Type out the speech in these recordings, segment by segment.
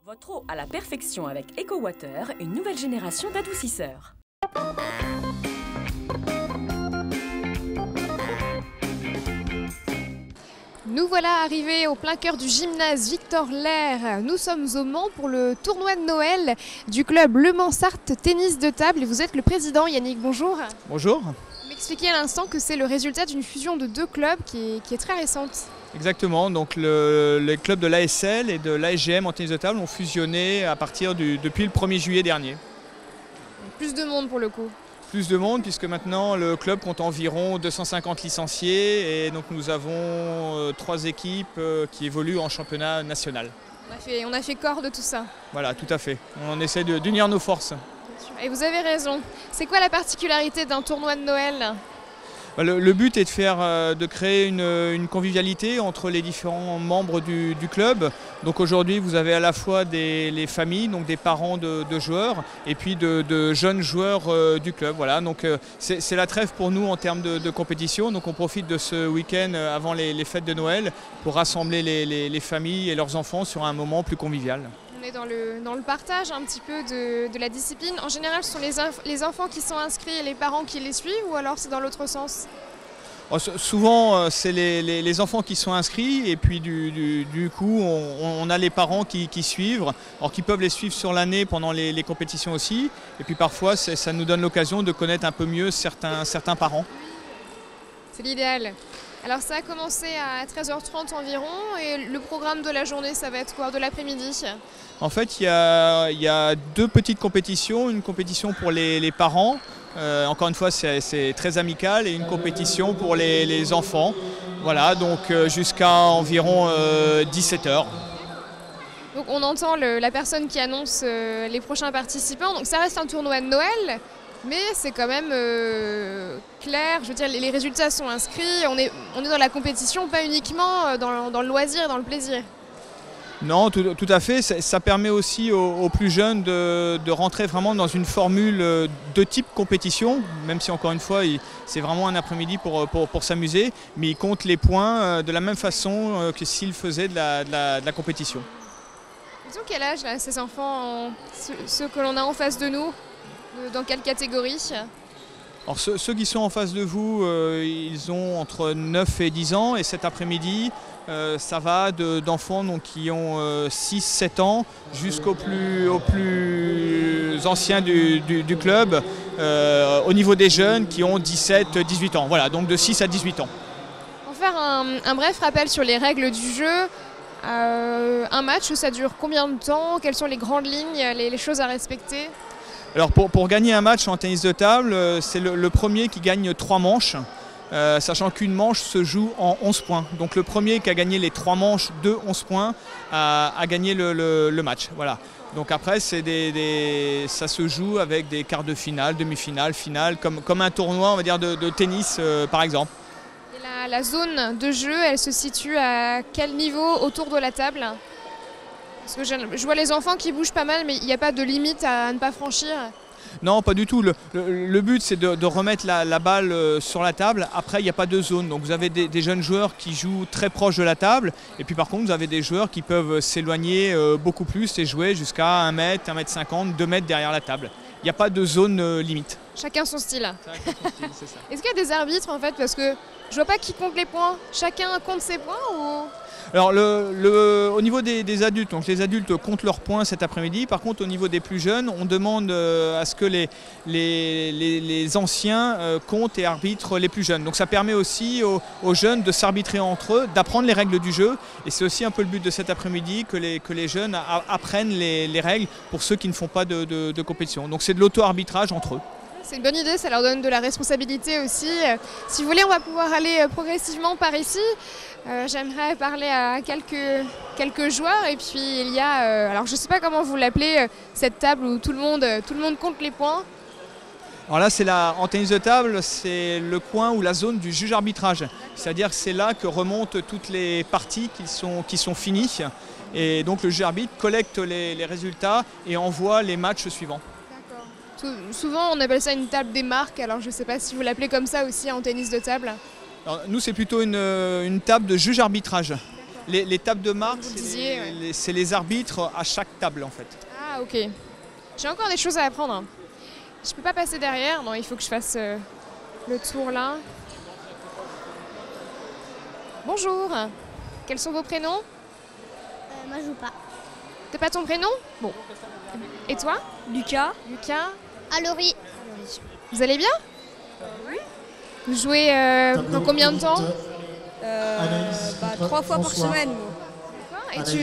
Votre eau à la perfection avec EcoWater, une nouvelle génération d'adoucisseurs. Nous voilà arrivés au plein cœur du gymnase Victor Lair. Nous sommes au Mans pour le tournoi de Noël du club Le Mans Sarthe Tennis de Table et vous êtes le président. Yannick, bonjour. Bonjour. Vous m'expliquez à l'instant que c'est le résultat d'une fusion de deux clubs qui est très récente. Exactement, donc les clubs de l'ASL et de l'ASGM en tennis de table ont fusionné depuis le 1er juillet dernier. Plus de monde pour le coup. Plus de monde puisque maintenant le club compte environ 250 licenciés et donc nous avons 3 équipes qui évoluent en championnat national. On a fait corps de tout ça. Voilà, tout à fait. On essaie d'unir nos forces. Et vous avez raison. C'est quoi la particularité d'un tournoi de Noël ? Le but est de créer une convivialité entre les différents membres du club. Donc aujourd'hui, vous avez à la fois les familles, donc des parents de joueurs, et puis de jeunes joueurs du club. Voilà, donc c'est la trêve pour nous en termes de compétition. Donc on profite de ce week-end avant les fêtes de Noël pour rassembler les familles et leurs enfants sur un moment plus convivial. On est dans le partage un petit peu de la discipline. En général, ce sont les enfants qui sont inscrits et les parents qui les suivent ou alors c'est dans l'autre sens ? Souvent, c'est les enfants qui sont inscrits et puis du coup, on a les parents qui suivent, alors qui peuvent les suivre sur l'année pendant les compétitions aussi. Et puis parfois, ça nous donne l'occasion de connaître un peu mieux certains parents. C'est l'idéal. Alors ça a commencé à 13h30 environ et le programme de la journée, ça va être quoi, de l'après-midi ? En fait, il y a 2 petites compétitions, une compétition pour les parents, encore une fois c'est très amical, et une compétition pour les enfants. Voilà, donc jusqu'à environ 17h. Donc on entend la personne qui annonce les prochains participants, donc ça reste un tournoi de Noël. Mais c'est quand même clair, je veux dire, les résultats sont inscrits, on est dans la compétition, pas uniquement dans le loisir et dans le plaisir. Non, tout à fait, ça permet aussi aux plus jeunes de rentrer vraiment dans une formule de type compétition, même si encore une fois, c'est vraiment un après-midi pour s'amuser, mais ils comptent les points de la même façon que s'ils faisaient de la compétition. Ils ont quel âge là, ces enfants, ceux que l'on a en face de nous ? Dans quelle catégorie ? Alors ceux qui sont en face de vous, ils ont entre 9 et 10 ans et cet après-midi, ça va d'enfants qui ont 6-7 ans jusqu'aux plus anciens du club, au niveau des jeunes qui ont 17-18 ans. Voilà, donc de 6 à 18 ans. Pour faire un bref rappel sur les règles du jeu, un match, ça dure combien de temps ? Quelles sont les grandes lignes, les choses à respecter ? Alors pour gagner un match en tennis de table, c'est le premier qui gagne 3 manches, sachant qu'une manche se joue en 11 points. Donc le premier qui a gagné les 3 manches de 11 points a gagné le match. Voilà. Donc après, ça se joue avec des quarts de finale, demi-finale, finale, comme un tournoi, on va dire, de tennis par exemple. Et la zone de jeu, elle se situe à quel niveau autour de la table ? Parce que je vois les enfants qui bougent pas mal, mais il n'y a pas de limite à ne pas franchir. Non, pas du tout. Le but, c'est de remettre la balle sur la table. Après, il n'y a pas de zone. Donc vous avez des jeunes joueurs qui jouent très proche de la table. Et puis par contre, vous avez des joueurs qui peuvent s'éloigner beaucoup plus et jouer jusqu'à 1 mètre, 1m50, 2 mètres derrière la table. Il n'y a pas de zone limite. Chacun son style. Chacun son style, c'est ça. Est-ce qu'il y a des arbitres en fait ? Parce que je vois pas qui compte les points. Chacun compte ses points ou... Alors au niveau des adultes, donc les adultes comptent leurs points cet après-midi. Par contre, au niveau des plus jeunes, on demande à ce que les anciens comptent et arbitrent les plus jeunes. Donc ça permet aussi aux jeunes de s'arbitrer entre eux, d'apprendre les règles du jeu. Et c'est aussi un peu le but de cet après-midi que les jeunes apprennent les règles pour ceux qui ne font pas de compétition. Donc c'est de l'auto-arbitrage entre eux. C'est une bonne idée, ça leur donne de la responsabilité aussi. Si vous voulez, on va pouvoir aller progressivement par ici. J'aimerais parler à quelques joueurs et puis il y a, alors je ne sais pas comment vous l'appelez, cette table où tout le monde compte les points. Alors là, en tennis de table, c'est le coin ou la zone du juge arbitrage. C'est-à-dire que c'est là que remontent toutes les parties qui sont finies. Et donc le juge arbitre collecte les résultats et envoie les matchs suivants. Souvent on appelle ça une table des marques, alors je ne sais pas si vous l'appelez comme ça aussi en tennis de table. Alors, nous c'est plutôt une table de juge arbitrage. Les tables de marque, Vous le disiez, ouais. c'est les arbitres à chaque table en fait. Ah ok. J'ai encore des choses à apprendre, hein. Je peux pas passer derrière, non, il faut que je fasse le tour là. Bonjour, quels sont vos prénoms? Moi, je joue pas. T'as pas ton prénom? Bon. Et toi? Lucas. Lucas? Laurie. Vous allez bien? Oui. Vous jouez dans combien de temps? 3 fois par semaine. Et tu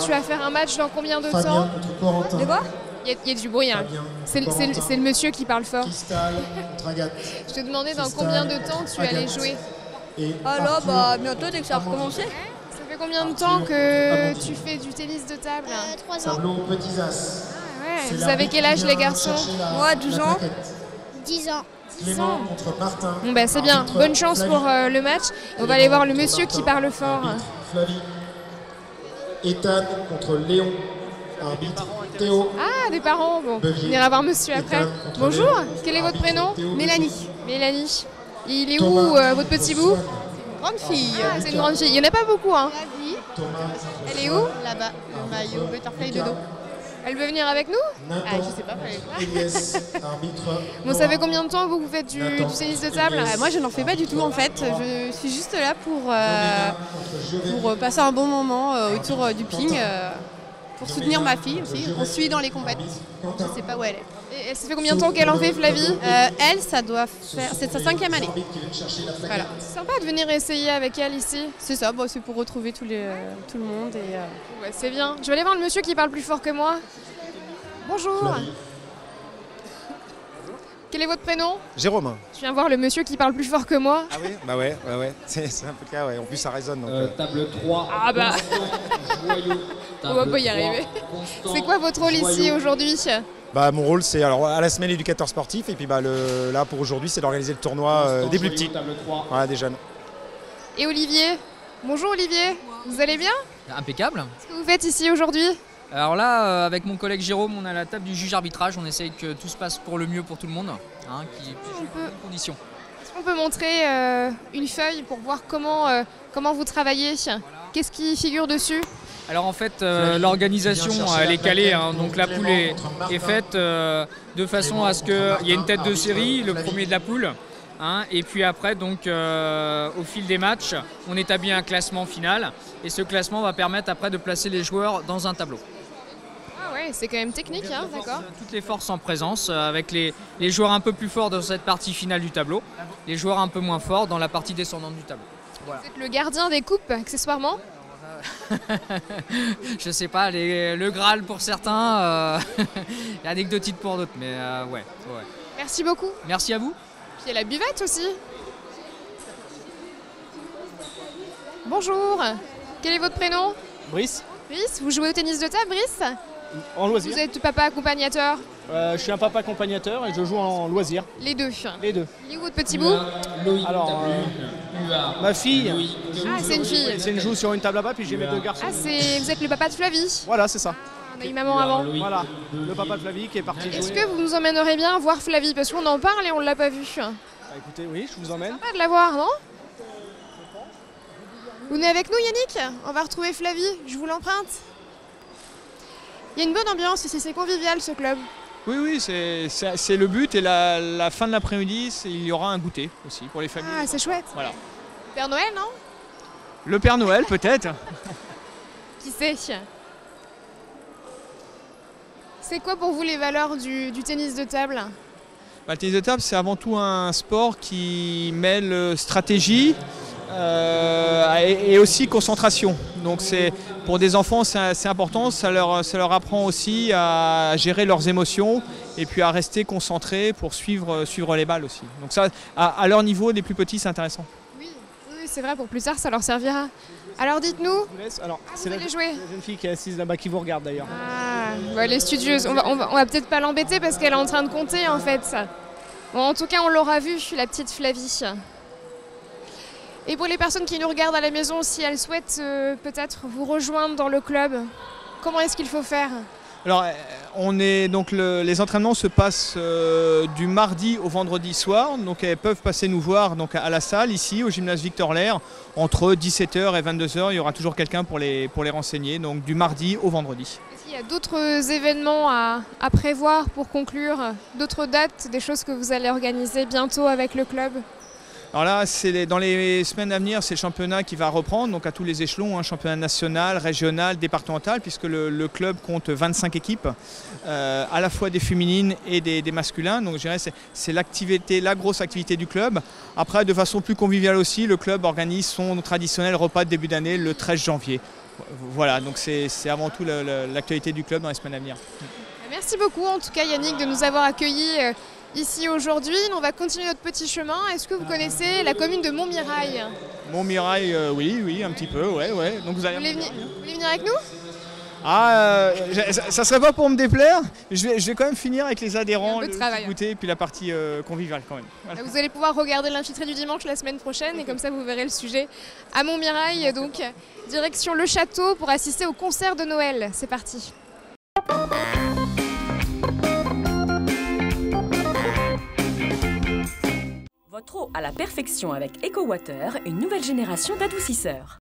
vas faire un match dans combien de temps? De quoi? Il y a du bruit, hein. C'est le monsieur qui parle fort. Je te demandais dans combien de temps tu allais jouer. Ah là, bientôt dès que ça va recommencer. Ça fait combien de temps que tu fais du tennis de table? 3 ans. Ouais. Vous avez quel âge les garçons? Moi, 12 ans. 10 ans. 10 ans. Bon bah c'est bien, bonne chance pour le match. On va aller voir le monsieur qui parle fort. Flavie. Ethan contre Léon. Arbitre Théo. Ah, des parents, bon, on ira voir monsieur après. Bonjour, quel est votre prénom? Mélanie. Mélanie. Il est où votre petit bout? Grande fille. Ah, c'est une grande fille, il n'y en a pas beaucoup, hein. Elle est où? Là-bas, le maillot butterfly de dos. Elle veut venir avec nous? Nathan. Je sais pas. Elias, arbitre. Bon, ça fait combien de temps que vous faites du tennis de table? Moi, je n'en fais pas du tout en fait. Je suis juste là pour passer un bon moment autour du ping, pour soutenir ma fille aussi. On suit dans les compétitions. Je ne sais pas où elle est. Et ça fait combien de temps qu'elle en fait, Flavie? Elle, ça doit faire. C'est sa 5e année. Voilà. C'est sympa de venir essayer avec elle ici. C'est ça, c'est pour retrouver tout le monde. Et, Ouais, c'est bien. Je vais aller voir le monsieur qui parle plus fort que moi. Bonjour. Quel est votre prénom? Jérôme. Je viens voir le monsieur qui parle plus fort que moi. Ah oui? Bah ouais. C'est un peu le cas, ouais. En plus, ça résonne. Donc, Table 3. Ah bah. Joyau. On va pas y arriver. C'est quoi votre rôle ici aujourd'hui? Bah, mon rôle, c'est alors à la semaine éducateur sportif. Et puis bah, là, pour aujourd'hui, c'est d'organiser le tournoi des plus petits. Voilà, des jeunes. Et Olivier? Bonjour Olivier. Vous allez bien? Impeccable. Qu'est-ce que vous faites ici aujourd'hui? Alors là, avec mon collègue Jérôme, on est à la table du juge arbitrage. On essaye que tout se passe pour le mieux pour tout le monde, hein, qui puisse jouer dans de bonnes conditions. Est-ce qu'on peut montrer une feuille pour voir comment vous travaillez? Qu'est-ce qui figure dessus? Alors en fait, l'organisation, elle est calée, hein, donc la poule est faite de façon à ce qu'il y ait une tête de série, le premier de la poule. Hein, et puis après, donc, au fil des matchs, on établit un classement final. Et ce classement va permettre après de placer les joueurs dans un tableau. Ah ouais, c'est quand même technique, hein, d'accord. Toutes les forces en présence, avec les joueurs un peu plus forts dans cette partie finale du tableau, les joueurs un peu moins forts dans la partie descendante du tableau. Voilà. Vous êtes le gardien des coupes, accessoirement? Je sais pas, le Graal pour certains, anecdotique pour d'autres, mais ouais. Merci beaucoup. Merci à vous. Puis il y a la buvette aussi. Bonjour, quel est votre prénom? Brice, Brice, vous jouez au tennis de table, Brice? en loisir. Vous êtes papa accompagnateur? Je suis un papa accompagnateur et je joue en loisir, Les deux. les deux. Il est où votre petit bout? Alors, ma fille, Ah, c'est une fille. c'est une joue sur une table là-bas, puis j'ai mes deux garçons. Ah, vous êtes le papa de Flavie? Voilà, c'est ça. On a eu maman avant. Voilà, le papa de Flavie qui est parti jouer. Est-ce que vous nous emmènerez bien voir Flavie? Parce qu'on en parle et on ne l'a pas vue. Bah, écoutez, oui, je vous emmène. Pas de la voir, non? Vous venez avec nous, Yannick? On va retrouver Flavie, je vous l'emprunte. Il y a une bonne ambiance ici, c'est convivial ce club. Oui, c'est le but. Et la fin de l'après-midi, il y aura un goûter aussi pour les familles. Ah, c'est chouette. Voilà. Père Noël, non? Le Père Noël, peut-être. Qui sait? C'est quoi pour vous les valeurs du tennis de table? Le tennis de table, c'est avant tout un sport qui mêle stratégie et aussi concentration. Donc pour des enfants, c'est important, ça leur apprend aussi à gérer leurs émotions et puis à rester concentrés pour suivre les balles aussi. Donc ça, à leur niveau, les plus petits, c'est intéressant. Oui, c'est vrai, pour plus tard, ça leur servira. Alors dites-nous, Alors, vous allez jouer? la jeune fille qui est assise là-bas qui vous regarde d'ailleurs. Ah, bah, elle est studieuse. On va peut-être pas l'embêter parce qu'elle est en train de compter en fait. Bon, en tout cas, on l'aura vue, la petite Flavie. Et pour les personnes qui nous regardent à la maison, si elles souhaitent peut-être vous rejoindre dans le club, comment est-ce qu'il faut faire? Alors, les entraînements se passent du mardi au vendredi soir, donc elles peuvent passer nous voir donc, à la salle ici au gymnase Victor Lair entre 17h et 22h. Il y aura toujours quelqu'un pour les renseigner, donc du mardi au vendredi. Est-ce qu'il y a d'autres événements à prévoir pour conclure, d'autres dates, des choses que vous allez organiser bientôt avec le club? Alors là, dans les semaines à venir, c'est le championnat qui va reprendre, donc à tous les échelons, championnat national, régional, départemental, puisque le club compte 25 équipes, à la fois des féminines et des masculins. Donc je dirais c'est la grosse activité du club. Après, de façon plus conviviale aussi, le club organise son traditionnel repas de début d'année le 13 janvier. Voilà, donc c'est avant tout l'actualité du club dans les semaines à venir. Merci beaucoup en tout cas Yannick de nous avoir accueillis ici aujourd'hui. On va continuer notre petit chemin. Est-ce que vous connaissez la commune de Montmirail? Montmirail, oui, un petit peu, ouais. Donc vous voulez venir avec nous? Ça serait pas pour me déplaire. Je vais quand même finir avec les adhérents, le goûter et puis la partie conviviale quand même. Voilà. Vous allez pouvoir regarder l'infiltré du dimanche la semaine prochaine et comme ça vous verrez le sujet à Montmirail. Donc direction le château pour assister au concert de Noël. C'est parti. Votre eau à la perfection avec EcoWater, une nouvelle génération d'adoucisseurs.